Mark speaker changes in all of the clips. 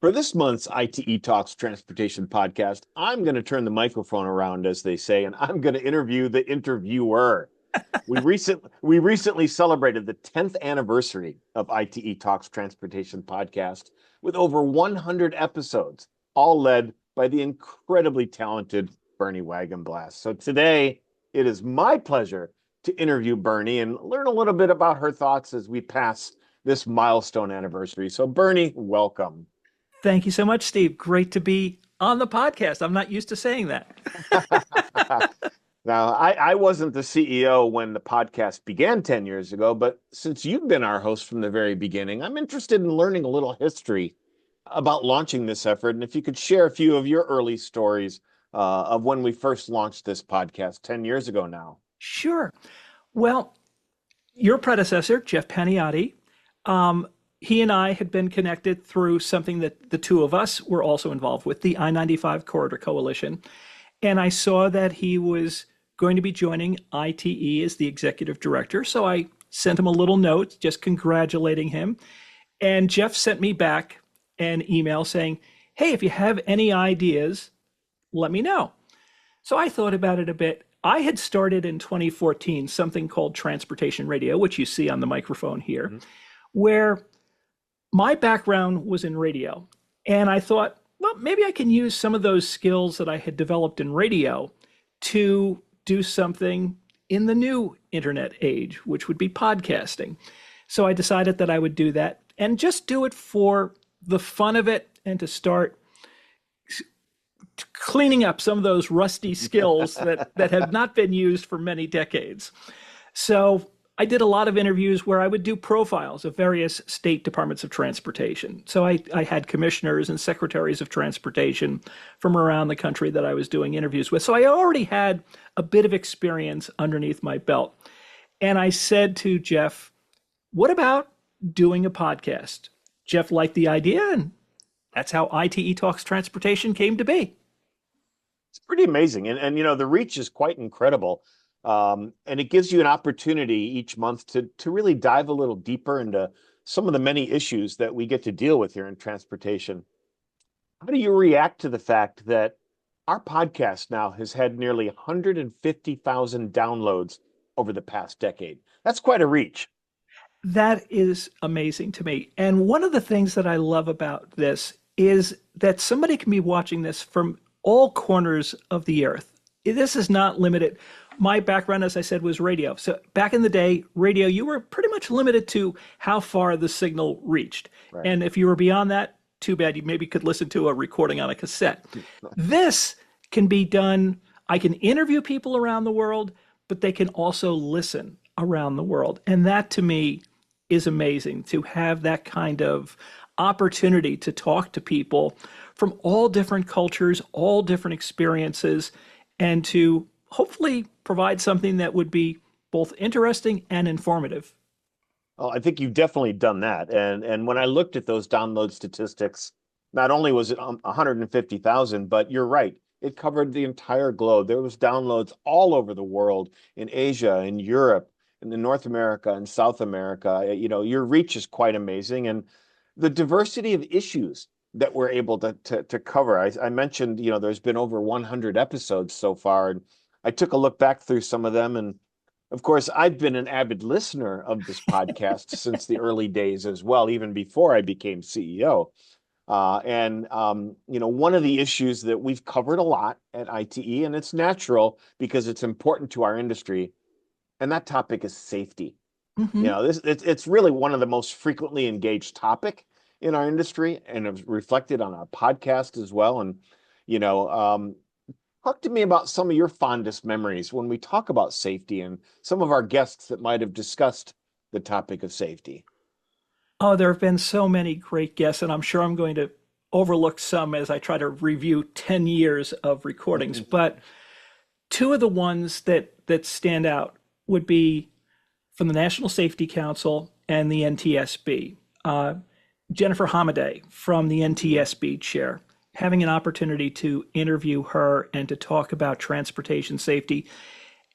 Speaker 1: For this month's ITE Talks Transportation podcast, I'm going to turn the microphone around, as they say, and I'm going to interview the interviewer. We recently celebrated the 10th anniversary of ITE Talks Transportation podcast with over 100 episodes, all led by the incredibly talented Bernie Wagenblast. So today, it is my pleasure to interview Bernie and learn a little bit about her thoughts as we pass this milestone anniversary. So Bernie, welcome.
Speaker 2: Thank you so much, Steve. Great to be on the podcast. I'm not used to saying that.
Speaker 1: Now, I wasn't the CEO when the podcast began 10 years ago, but since you've been our host from the very beginning, I'm interested in learning a little history about launching this effort. And if you could share a few of your early stories of when we first launched this podcast 10 years ago now.
Speaker 2: Sure. Well, your predecessor, Jeff Paniotti, he and I had been connected through something that the two of us were also involved with, the I-95 Corridor Coalition. And I saw that he was going to be joining ITE as the executive director. So I sent him a little note just congratulating him. And Jeff sent me back an email saying, hey, if you have any ideas, let me know. So I thought about it a bit. I had started in 2014 something called Transportation Radio, which you see on the microphone here, where my background was in radio. And I thought, well, maybe I can use some of those skills that I had developed in radio to do something in the new internet age, which would be podcasting. So I decided that I would do that and just do it for the fun of it and to start cleaning up some of those rusty skills that have not been used for many decades. So I did a lot of interviews where I would do profiles of various state departments of transportation. So I had commissioners and secretaries of transportation from around the country that I was doing interviews with. So I already had a bit of experience underneath my belt. And I said to Jeff, what about doing a podcast? Jeff liked the idea, and that's how ITE Talks Transportation came to be.
Speaker 1: It's pretty amazing. And you know, the reach is quite incredible. And it gives you an opportunity each month to really dive a little deeper into some of the many issues that we get to deal with here in transportation. How do you react to the fact that our podcast now has had nearly 150,000 downloads over the past decade? That's quite a reach.
Speaker 2: That is amazing to me. And one of the things that I love about this is that somebody can be watching this from all corners of the earth. This is not limited. My background, as I said, was radio. So back in the day, radio, you were pretty much limited to how far the signal reached. Right. And if you were beyond that, too bad, you maybe could listen to a recording on a cassette. This can be done. I can interview people around the world, but they can also listen around the world. And that to me is amazing, to have that kind of opportunity to talk to people from all different cultures, all different experiences, and to hopefully provide something that would be both interesting and informative.
Speaker 1: Well, I think you've definitely done that. And when I looked at those download statistics, not only was it 150,000, but you're right, it covered the entire globe. There was downloads all over the world, in Asia, in Europe, in North America, and South America. You know, your reach is quite amazing. And the diversity of issues that we're able to cover. I mentioned, you know, there's been over 100 episodes so far. And I took a look back through some of them. And of course, I've been an avid listener of this podcast since the early days as well, even before I became CEO. You know, one of the issues that we've covered a lot at ITE, and it's natural because it's important to our industry, and that topic is safety. You know, it's really one of the most frequently engaged topic in our industry, and it's reflected on our podcast as well. And, you know, talk to me about some of your fondest memories when we talk about safety and some of our guests that might have discussed the topic of safety.
Speaker 2: Oh, there have been so many great guests, and I'm sure I'm going to overlook some as I try to review 10 years of recordings. But two of the ones that stand out would be from the National Safety Council and the NTSB. Jennifer Hamaday from the NTSB chair, having an opportunity to interview her and to talk about transportation safety.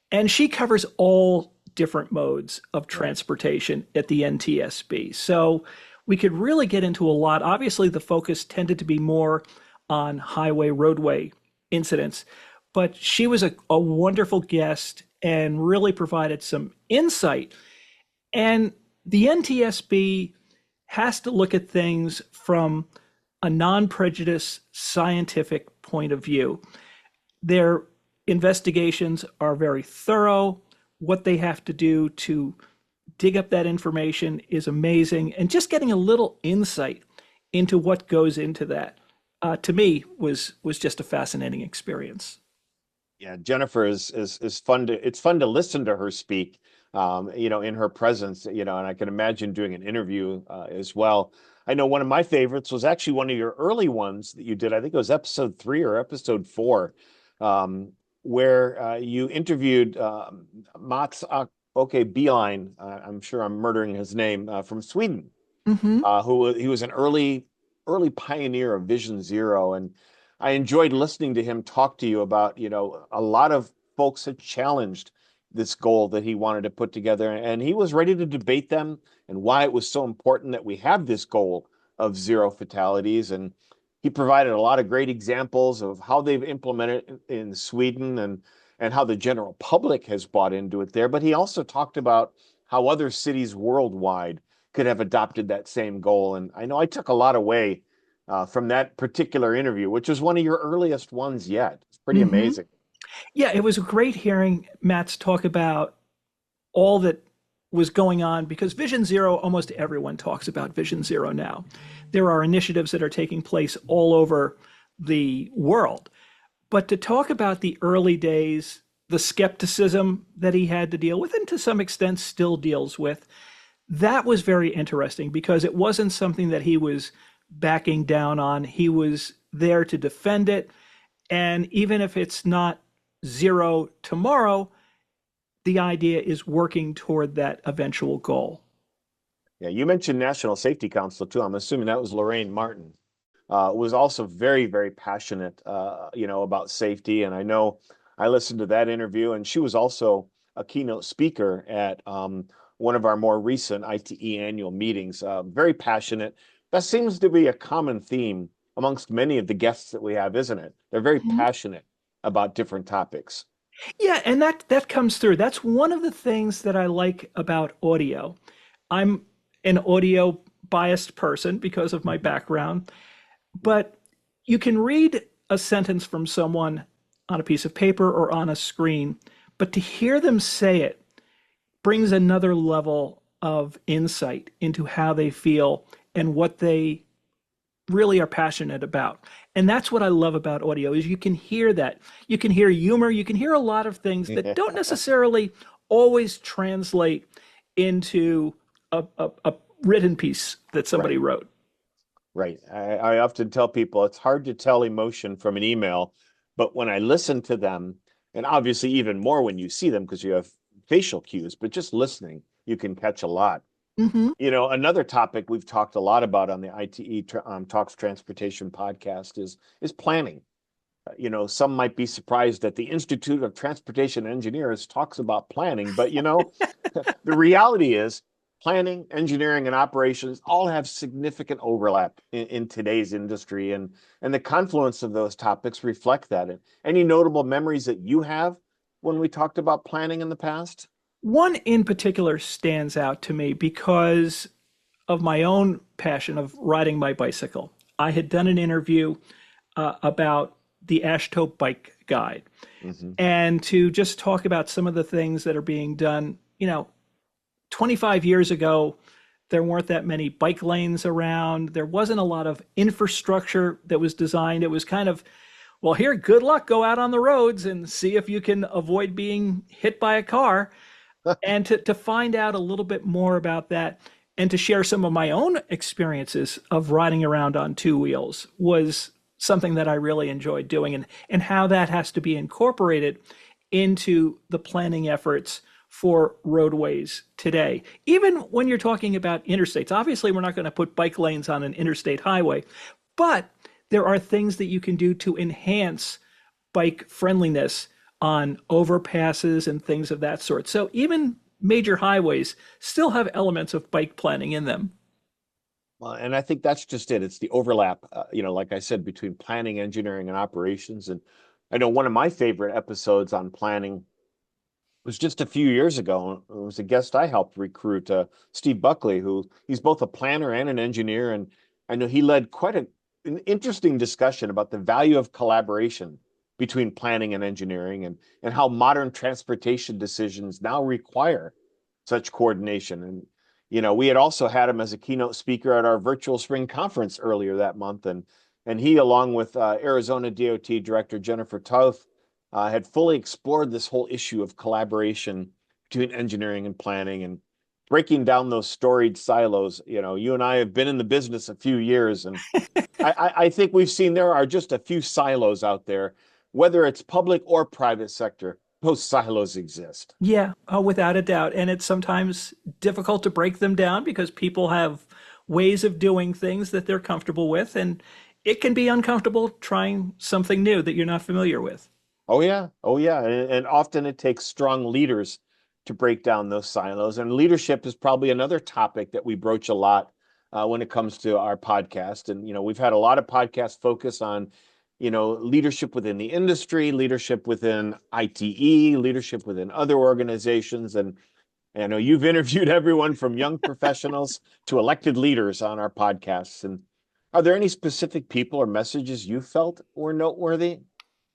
Speaker 2: And she covers all different modes of transportation at the NTSB. So we could really get into a lot. Obviously, the focus tended to be more on highway, roadway incidents, but she was a wonderful guest and really provided some insight. And the NTSB has to look at things from a non-prejudice scientific point of view. Their investigations are very thorough. What they have to do to dig up that information is amazing. And just getting a little insight into what goes into that, to me, was just a fascinating experience.
Speaker 1: Yeah, Jennifer is fun to it's fun to listen to her speak, in her presence, and I can imagine doing an interview as well. I know one of my favorites was actually one of your early ones that you did. I think it was episode 3 or episode 4, where you interviewed Mats okay Beeline. I'm sure I'm murdering his name from Sweden,
Speaker 2: Mm-hmm.
Speaker 1: who he was an early pioneer of Vision Zero, and I enjoyed listening to him talk to you about, a lot of folks had challenged this goal that he wanted to put together, and he was ready to debate them and why it was so important that we have this goal of zero fatalities. And he provided a lot of great examples of how they've implemented it in Sweden and how the general public has bought into it there. But he also talked about how other cities worldwide could have adopted that same goal. And I know I took a lot away from that particular interview, which was one of your earliest ones yet. It's pretty
Speaker 2: Mm-hmm.
Speaker 1: amazing.
Speaker 2: Yeah, it was great hearing Matt's talk about all that was going on because Vision Zero, almost everyone talks about Vision Zero now. There are initiatives that are taking place all over the world. But to talk about the early days, the skepticism that he had to deal with, and to some extent still deals with, that was very interesting because it wasn't something that he was backing down on. He was there to defend it. And even if it's not zero tomorrow, the idea is working toward that eventual goal.
Speaker 1: Yeah, you mentioned National Safety Council too. I'm assuming that was Lorraine Martin. Was also very, very passionate, about safety. And I know I listened to that interview, and she was also a keynote speaker at one of our more recent ITE annual meetings. Very passionate. That seems to be a common theme amongst many of the guests that we have, isn't it? They're very
Speaker 2: Mhm.
Speaker 1: passionate about different topics.
Speaker 2: Yeah, and that comes through. That's one of the things that I like about audio. I'm an audio biased person because of my background, but you can read a sentence from someone on a piece of paper or on a screen, but to hear them say it brings another level of insight into how they feel and what they really are passionate about. And that's what I love about audio is you can hear that. You can hear humor, you can hear a lot of things that don't necessarily always translate into a written piece that somebody
Speaker 1: Right.
Speaker 2: wrote.
Speaker 1: Right. I often tell people it's hard to tell emotion from an email, but when I listen to them, and obviously even more when you see them because you have facial cues, but just listening, you can catch a lot.
Speaker 2: Mm-hmm.
Speaker 1: Another topic we've talked a lot about on the ITE Talks Transportation podcast is planning. Some might be surprised that the Institute of Transportation Engineers talks about planning, but the reality is planning, engineering, and operations all have significant overlap in today's industry, and the confluence of those topics reflect that. And any notable memories that you have when we talked about planning in the past?
Speaker 2: One in particular stands out to me because of my own passion of riding my bicycle. I had done an interview about the Ashto Bike Guide
Speaker 1: Hmm.
Speaker 2: and to just talk about some of the things that are being done. 25 years ago, there weren't that many bike lanes around. There wasn't a lot of infrastructure that was designed. It was kind of, well, here, good luck, go out on the roads and see if you can avoid being hit by a car. And to find out a little bit more about that and to share some of my own experiences of riding around on two wheels was something that I really enjoyed doing and how that has to be incorporated into the planning efforts for roadways today. Even when you're talking about interstates, obviously we're not going to put bike lanes on an interstate highway, but there are things that you can do to enhance bike friendliness on overpasses and things of that sort. So even major highways still have elements of bike planning in them.
Speaker 1: And I think that's just it. It's the overlap, like I said, between planning, engineering, and operations. And I know one of my favorite episodes on planning was just a few years ago. It was a guest I helped recruit, Steve Buckley, who he's both a planner and an engineer. And I know he led quite an interesting discussion about the value of collaboration between planning and engineering and how modern transportation decisions now require such coordination. And, we had also had him as a keynote speaker at our virtual spring conference earlier that month. And he, along with Arizona DOT Director Jennifer Toth, had fully explored this whole issue of collaboration between engineering and planning and breaking down those storied silos. You and I have been in the business a few years, and I think we've seen there are just a few silos out there, whether it's public or private sector. Those silos exist.
Speaker 2: Yeah, without a doubt. And it's sometimes difficult to break them down because people have ways of doing things that they're comfortable with. And it can be uncomfortable trying something new that you're not familiar with.
Speaker 1: Oh yeah, oh yeah, and often it takes strong leaders to break down those silos. And leadership is probably another topic that we broach a lot when it comes to our podcast. And we've had a lot of podcasts focus on leadership within the industry, leadership within ITE, leadership within other organizations. And I know you've interviewed everyone from young professionals to elected leaders on our podcasts. And are there any specific people or messages you felt were noteworthy?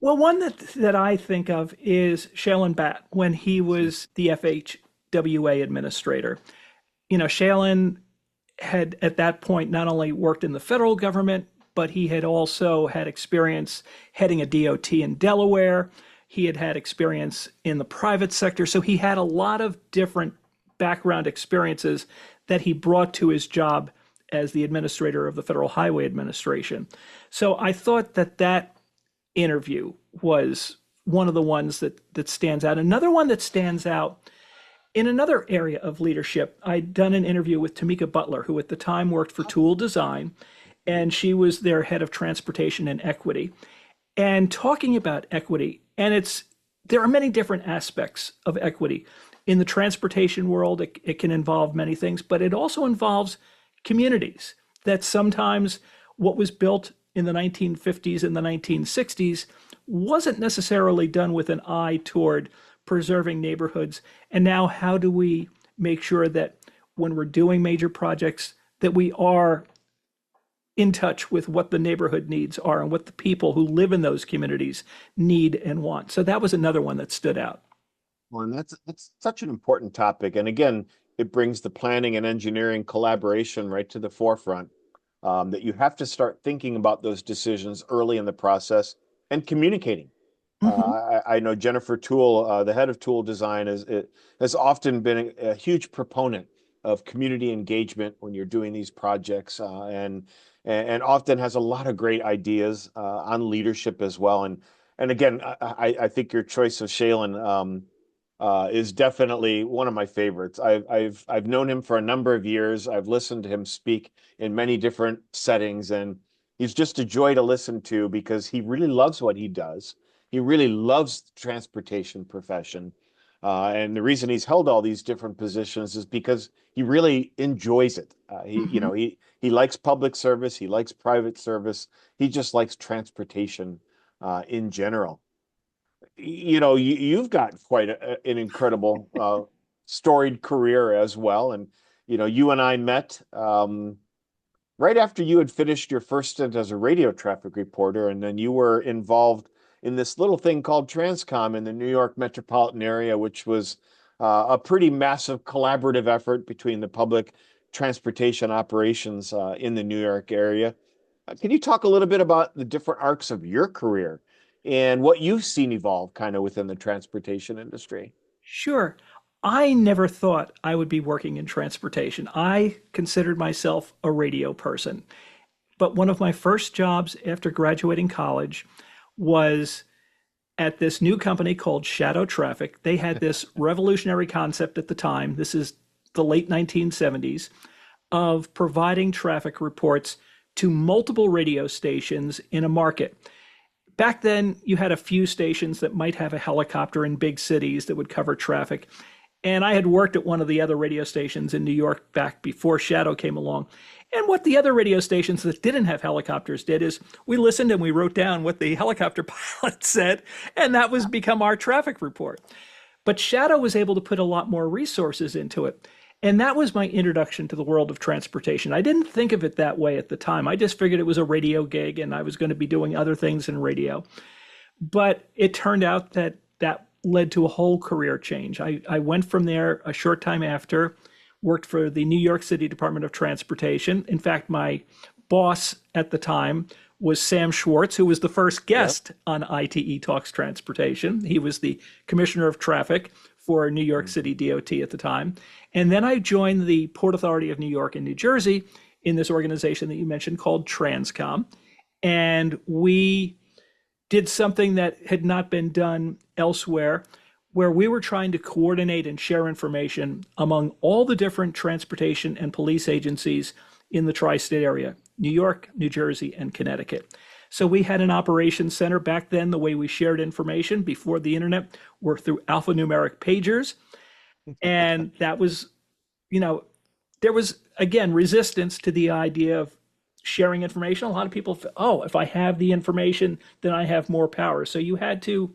Speaker 2: Well, one that I think of is Shailen Bhatt when he was the FHWA administrator. Shailen had at that point not only worked in the federal government, but he had also had experience heading a DOT in Delaware. He had had experience in the private sector. So he had a lot of different background experiences that he brought to his job as the administrator of the Federal Highway Administration. So I thought that interview was one of the ones that stands out. Another one that stands out in another area of leadership, I'd done an interview with Tamika Butler, who at the time worked for Tool Design, and she was their head of transportation and equity. And talking about equity, and there are many different aspects of equity. In the transportation world, it can involve many things, but it also involves communities that sometimes what was built in the 1950s and the 1960s wasn't necessarily done with an eye toward preserving neighborhoods. And now how do we make sure that when we're doing major projects that we are in touch with what the neighborhood needs are and what the people who live in those communities need and want. So that was another one that stood out.
Speaker 1: Well, and that's such an important topic. And again, it brings the planning and engineering collaboration right to the forefront. That you have to start thinking about those decisions early in the process and communicating.
Speaker 2: Mm-hmm.
Speaker 1: I know Jennifer Toole, the head of Tool Design, has often been a huge proponent of community engagement when you're doing these projects, and often has a lot of great ideas on leadership as well. And again, I think your choice of Shailen is definitely one of my favorites. I've known him for a number of years. I've listened to him speak in many different settings, and he's just a joy to listen to because he really loves what he does. He really loves the transportation profession. And the reason he's held all these different positions is because he really enjoys it.
Speaker 2: Mm-hmm.
Speaker 1: He likes public service, he likes private service, he just likes transportation in general. You've got quite an incredible storied career as well. And you and I met right after you had finished your first stint as a radio traffic reporter, and then you were involved in this little thing called Transcom in the New York metropolitan area, which was a pretty massive collaborative effort between the public transportation operations in the New York area. Can you talk a little bit about the different arcs of your career and what you've seen evolve kind of within the transportation industry?
Speaker 2: Sure. I never thought I would be working in transportation. I considered myself a radio person. But one of my first jobs after graduating college was at this new company called Shadow Traffic. They had this revolutionary concept at the time. This is the late 1970s of providing traffic reports to multiple radio stations in a market. Back then, you had a few stations that might have a helicopter in big cities that would cover traffic. And I had worked at one of the other radio stations in New York back before Shadow came along. And what the other radio stations that didn't have helicopters did is we listened and we wrote down what the helicopter pilot said, and that was become our traffic report. But Shadow was able to put a lot more resources into it. And that was my introduction to the world of transportation. I didn't think of it that way at the time. I just figured it was a radio gig and I was going to be doing other things in radio. But it turned out that that led to a whole career change. I went from there a short time after, worked for the New York City Department of Transportation. In fact, my boss at the time was Sam Schwartz, who was the first guest on ITE Talks Transportation. He was the commissioner of traffic for New York City DOT at the time. And then I joined the Port Authority of New York and New Jersey in this organization that you mentioned called Transcom. And we did something that had not been done elsewhere, where we were trying to coordinate and share information among all the different transportation and police agencies in the tri-state area, New York, New Jersey, and Connecticut. So we had an operations center. Back then, the way we shared information before the internet were through alphanumeric pagers. And that was, there was, again, resistance to the idea of sharing information. A lot of people, oh, if I have the information, then I have more power. So you had to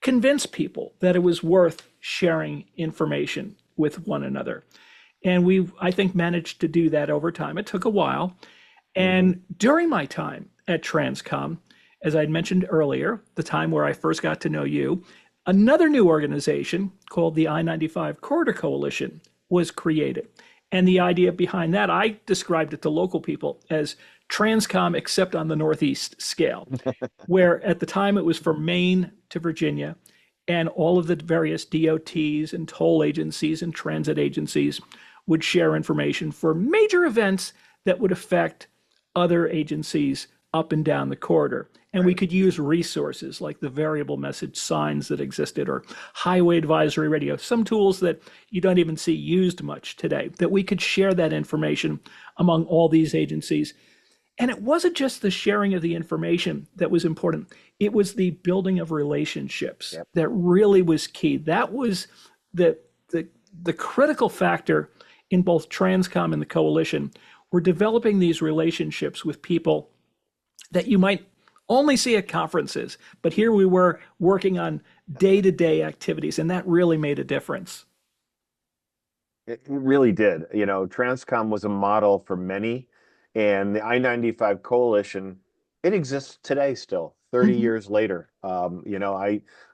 Speaker 2: convince people that it was worth sharing information with one another. And we, I think, managed to do that over time. It took a while. And during my time at Transcom, as I mentioned earlier, the time where I first got to know you, another new organization called the I-95 Corridor Coalition was created. And the idea behind that, I described it to local people as Transcom except on the Northeast scale, where at the time it was from Maine to Virginia, and all of the various DOTs and toll agencies and transit agencies would share information for major events that would affect other agencies up and down the corridor. And we could use resources like the variable message signs that existed or highway advisory radio, some tools that you don't even see used much today, that we could share that information among all these agencies. And it wasn't just the sharing of the information that was important. It was the building of relationships that really was key. That was the critical factor in both Transcom and the coalition. We're developing these relationships with people that you might only see at conferences, but here we were working on day-to-day activities, and that really made a difference.
Speaker 1: It really did. Transcom was a model for many, and the I-95 coalition, it exists today still, 30 years later. I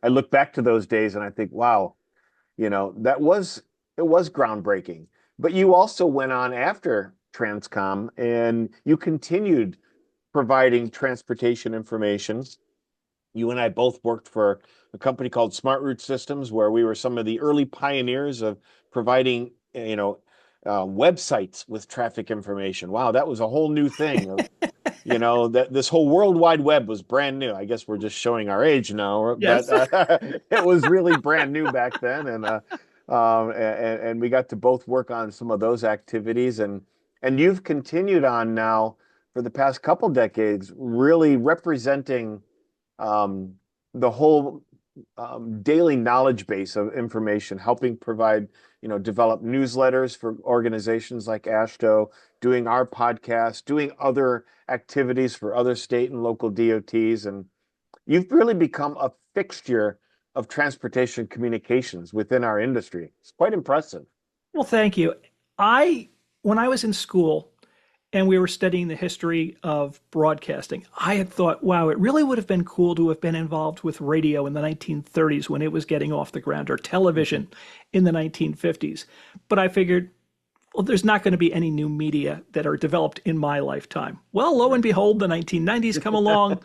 Speaker 1: look back to those days and I think, wow, it was groundbreaking. But you also went on after Transcom and you continued providing transportation information. You and I both worked for a company called Smart Route Systems, where we were some of the early pioneers of providing, websites with traffic information. Wow, that was a whole new thing. That this whole World Wide Web was brand new. I guess we're just showing our age now,
Speaker 2: Yes.
Speaker 1: but it was really brand new back then, and we got to both work on some of those activities, and you've continued on now for the past couple decades, really representing the whole daily knowledge base of information, helping provide, develop newsletters for organizations like AASHTO, doing our podcast, doing other activities for other state and local DOTs. And you've really become a fixture of transportation communications within our industry. It's quite impressive.
Speaker 2: Well, thank you. When I was in school and we were studying the history of broadcasting, I had thought, wow, it really would have been cool to have been involved with radio in the 1930s when it was getting off the ground, or television in the 1950s. But I figured, well, there's not going to be any new media that are developed in my lifetime. Well, lo and behold, the 1990s come along.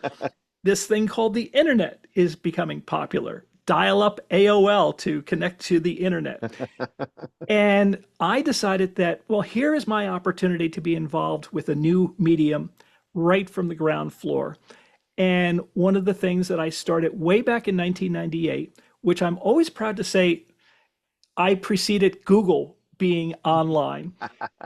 Speaker 2: This thing called the internet is becoming popular. Dial up AOL to connect to the internet. And I decided that, well, here is my opportunity to be involved with a new medium right from the ground floor. And one of the things that I started way back in 1998, which I'm always proud to say, I preceded Google being online.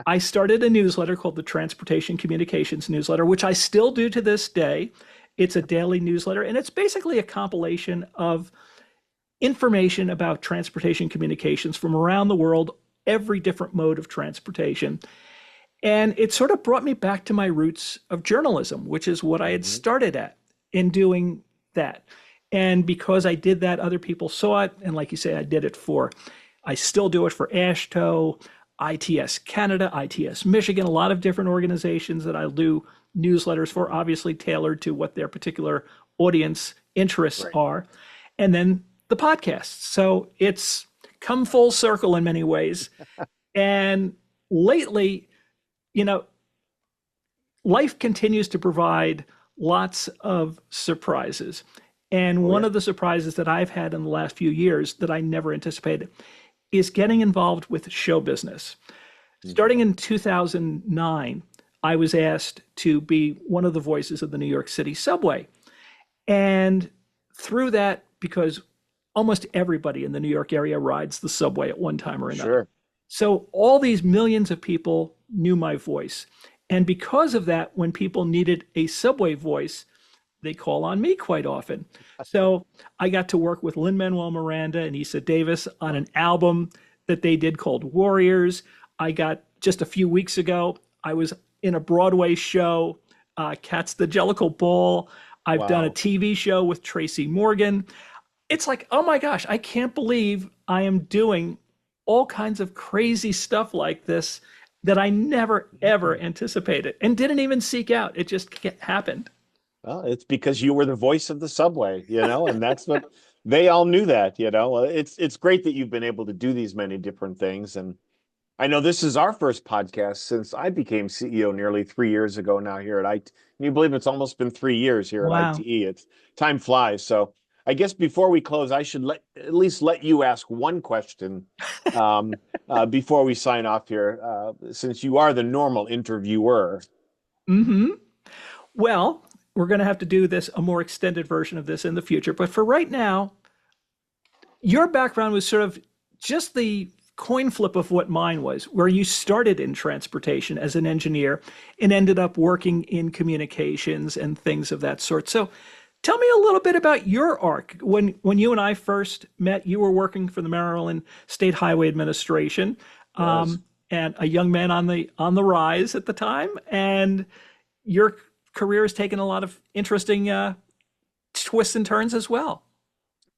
Speaker 2: I started a newsletter called the Transportation Communications Newsletter, which I still do to this day. It's a daily newsletter, and it's basically a compilation of information about transportation communications from around the world, every different mode of transportation. And it sort of brought me back to my roots of journalism, which is what I had
Speaker 1: Mhm.
Speaker 2: started at in doing that. And because I did that, other people saw it. And like you say, I still do it for AASHTO, ITS Canada, ITS Michigan, a lot of different organizations that I'll do newsletters for,
Speaker 1: Mhm.
Speaker 2: obviously tailored to what their particular audience interests
Speaker 1: Right.
Speaker 2: are. And then the podcasts. So it's come full circle in many ways. And lately, you know, life continues to provide lots of surprises. And
Speaker 1: Oh
Speaker 2: one
Speaker 1: yeah.
Speaker 2: of the surprises that I've had in the last few years that I never anticipated is getting involved with show business.
Speaker 1: Mhm.
Speaker 2: Starting in 2009, I was asked to be one of the voices of the New York City subway. And through that, because almost everybody in the New York area rides the subway at one time or another.
Speaker 1: Sure.
Speaker 2: So all these millions of people knew my voice. And because of that, when people needed a subway voice, they call on me quite often. So I got to work with Lin-Manuel Miranda and Issa Davis on an album that they did called Warriors. I got just a few weeks ago, I was in a Broadway show, Cats the Jellicle Ball. I've done a
Speaker 1: Wow.
Speaker 2: TV show with Tracy Morgan. It's like, oh my gosh, I can't believe I am doing all kinds of crazy stuff like this that I never ever anticipated and didn't even seek out. It just happened.
Speaker 1: Well, it's because you were the voice of the subway, and that's what they all knew that. Well, it's great that you've been able to do these many different things. And I know this is our first podcast since I became CEO nearly 3 years ago now here at IT. Can you believe it's almost been 3 years here at
Speaker 2: Wow.
Speaker 1: ITE? It's time flies. So I guess before we close, I should at least let you ask one question um, before we sign off here, since you are the normal interviewer.
Speaker 2: Mm-hmm. Well, we're going to have to do this, a more extended version of this in the future. But for right now, your background was sort of just the coin flip of what mine was, where you started in transportation as an engineer and ended up working in communications and things of that sort. So tell me a little bit about your arc. When you and I first met, you were working for the Maryland State Highway Administration,
Speaker 1: Was.
Speaker 2: and a young man on the rise at the time, and your career has taken a lot of interesting twists and turns as well.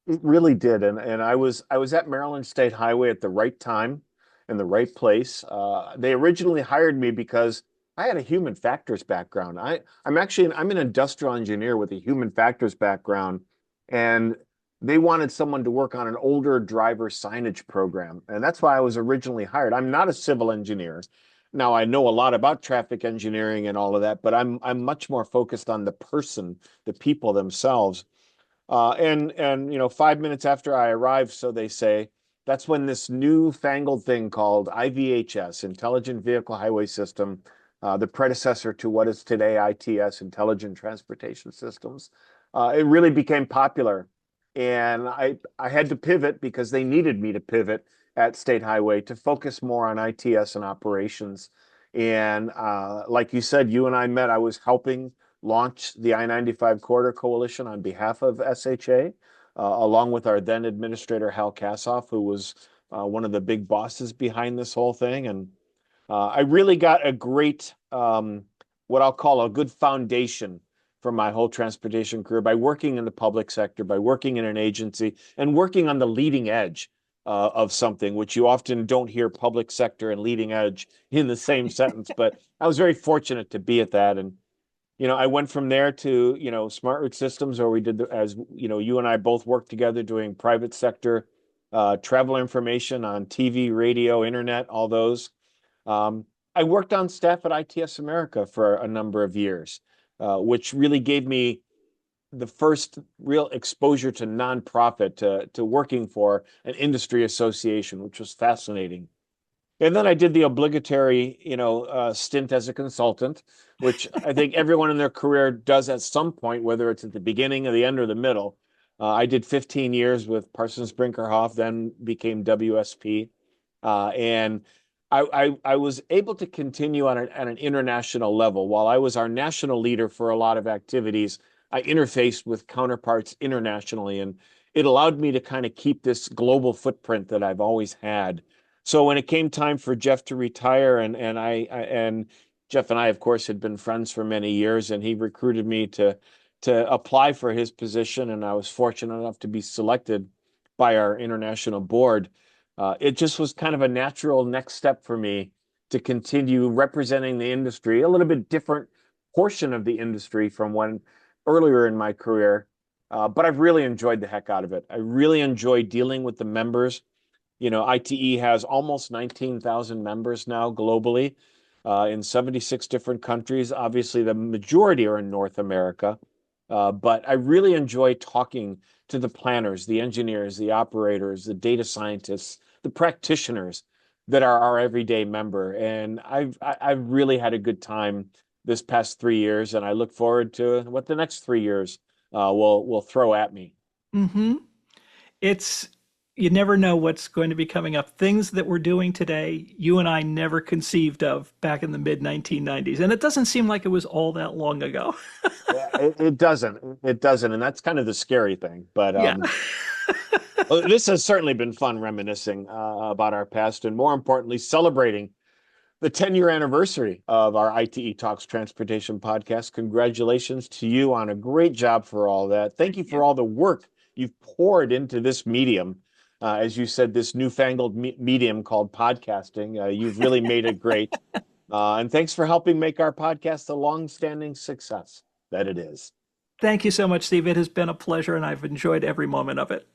Speaker 1: It really did, and I was at Maryland State Highway at the right time in the right place. They originally hired me because I had a human factors background. I'm an industrial engineer with a human factors background, and they wanted someone to work on an older driver signage program, and that's why I was originally hired. I'm not a civil engineer. Now I know a lot about traffic engineering and all of that, but I'm much more focused on the person, the people themselves. And 5 minutes after I arrived, so they say, that's when this newfangled thing called IVHS, Intelligent Vehicle Highway System, the predecessor to what is today ITS, Intelligent Transportation Systems, it really became popular. And I had to pivot because they needed me to pivot at State Highway to focus more on ITS and operations. And like you said, you and I met. I was helping launch the I-95 Corridor Coalition on behalf of SHA, along with our then administrator, Hal Kassoff, who was one of the big bosses behind this whole thing. And I really got a great, what I'll call a good foundation for my whole transportation career by working in the public sector, by working in an agency, and working on the leading edge of something, which you often don't hear public sector and leading edge in the same sentence. But I was very fortunate to be at that. And I went from there to, Smart Route Systems, where we did, as you and I both worked together doing private sector travel information on TV, radio, internet, all those. I worked on staff at ITS America for a number of years, which really gave me the first real exposure to nonprofit, to working for an industry association, which was fascinating. And then I did the obligatory, stint as a consultant, which I think everyone in their career does at some point, whether it's at the beginning or the end or the middle. I did 15 years with Parsons Brinkerhoff, then became WSP. And I was able to continue at an international level. While I was our national leader for a lot of activities, I interfaced with counterparts internationally. And it allowed me to kind of keep this global footprint that I've always had. So when it came time for Jeff to retire, and Jeff and I, of course, had been friends for many years, and he recruited me to apply for his position, and I was fortunate enough to be selected by our international board. It just was kind of a natural next step for me to continue representing the industry, a little bit different portion of the industry from when earlier in my career. But I've really enjoyed the heck out of it. I really enjoy dealing with the members. You know, ITE has almost 19,000 members now globally, in 76 different countries. Obviously, the majority are in North America. But I really enjoy talking to the planners, the engineers, the operators, the data scientists, the practitioners that are our everyday member. And I've really had a good time this past 3 years, and I look forward to what the next 3 years will throw at me.
Speaker 2: Hmm. It's you never know what's going to be coming up. Things that we're doing today, you and I never conceived of back in the mid 1990s, and it doesn't seem like it was all that long ago.
Speaker 1: Yeah, it doesn't. It doesn't, and that's kind of the scary thing. But
Speaker 2: Yeah.
Speaker 1: well, this has certainly been fun reminiscing about our past, and more importantly, celebrating the 10-year anniversary of our ITE Talks Transportation podcast. Congratulations to you on a great job for all that. Thank you
Speaker 2: Yeah.
Speaker 1: for all the work you've poured into this medium. As you said, this newfangled medium called podcasting. You've really made it great. And thanks for helping make our podcast the long-standing success that it is.
Speaker 2: Thank you so much, Steve. It has been a pleasure, and I've enjoyed every moment of it.